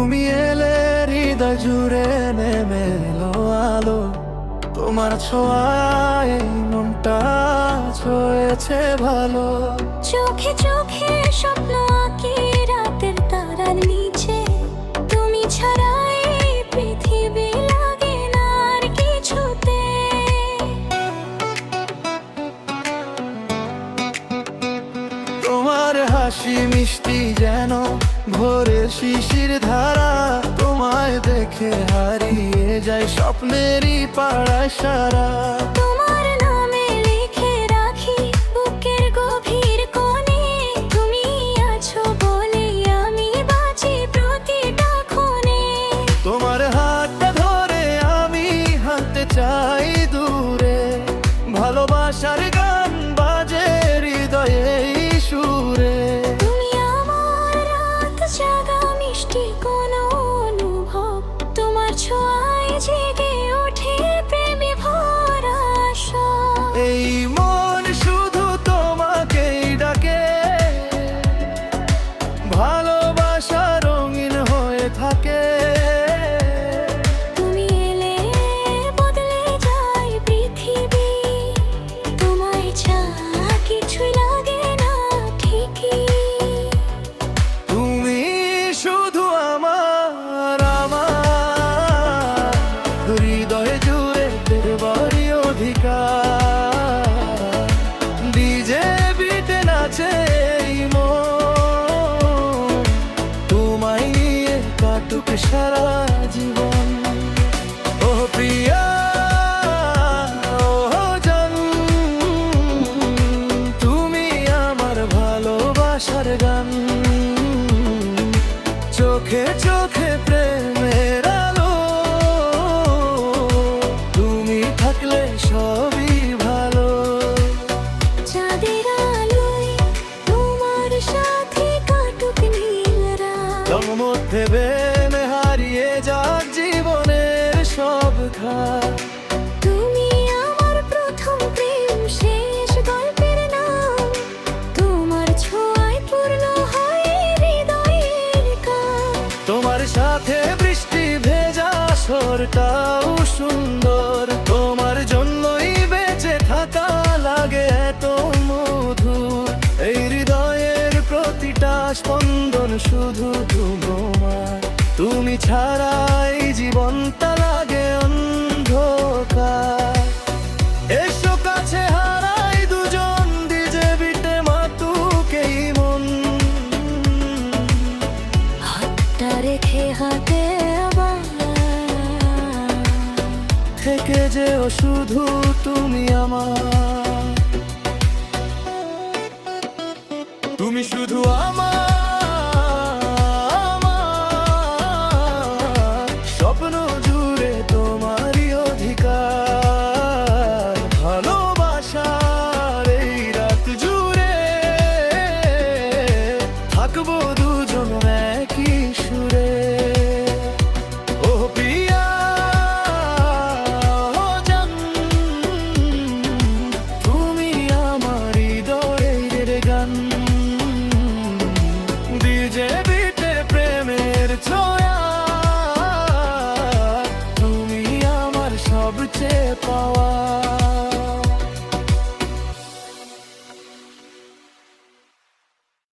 তুমি এলে হৃদয় জুড়ে নেমে এলো আলো, তোমার ছোঁয়ায় এই মনটা ছুঁয়েছে ভালো। চোখে চোখে স্বপ্ন আঁকি রাতের তারার নিচে, তুমি ছাড়া এই পৃথিবী লাগে না আর কিছুতে। তোমার হাসি মিষ্টি যেন ভোরের শিশির ধারা, তোমায় দেখে হারিয়ে যায় স্বপ্নেরই পাড়ায় সারা। তোমার নামে লিখে রাখি বুকের গভীর কোণে, তুমি আছো বলে আমি বাঁচি প্রতিটা ক্ষণে। তোমার হাতটা ধরে আমি হাঁটতে চাই দূরে, ভালোবাসার গান বাজে হৃদয়ে এই সুরে। তুমি আমার রাত জাগা মিষ্টি কোনো অনুভব, তোমার ছোঁয়ায় জেগে ওঠে প্রেমে ভরা সব। এই মন শুধু তোমাকেই ডাকে, ভালোবাসা রঙিন হয়ে থাকে। তুমি এলে বদলে যায় পৃথিবী, তোমায় ছাড়া কিছুই লাগে না ঠিকই। তুমি শুধু আমার আমার হৃদয়ে জুড়ে দেবারই অধিকার। ডিজে বিটে নাচে এই মন, তোমায় নিয়ে কাটুক সারা জীবন। ও প্রিয়া ও জান, তুমি আমার ভালোবাসার গান। চোখে চোখে প্রেমের আলো, তুমি থাকলে সবই ভালো। চাঁদের আলোয় তোমার সাথে কাটুক নীল রাত, তোর মধ্যে প্রেমে হারিয়ে যাক জীবনের সব ঘাট। তুমি আমার প্রথম প্রেম শেষ গল্পের নাম, তোমার ছোঁয়ায় পূর্ণ হয় হৃদয়ের কান। তোমার সাথে বৃষ্টি ভেজা স্বরটাও সুন্দর, তোমার জন্যই বেঁচে থাকা লাগে এত মধুর। এই হৃদয়ের প্রতিটা স্পন্দন শুধু তোমার, তুমি ছাড়াই জীবনটা লাগে অন্ধকার। এসো কাছে হারাই দুজন, ডিজে বিটে মাতুকেই মন। হাতটা রেখে হাতে আবার থেকে যেও শুধু তুমি আমার, তুমি শুধু আমার স্বপ্ন জুড়ে তোমারই অধিকার। ভালোবাসার এই রাত জুড়ে থাকবো দুজন একই সুরে। ও প্রিয়া ও জান, তুমি আমার হৃদয়ের গান। ডিজে বিটে প্রেমের ছোঁয়া, তুমি আমার সবচেয়ে পাওয়া।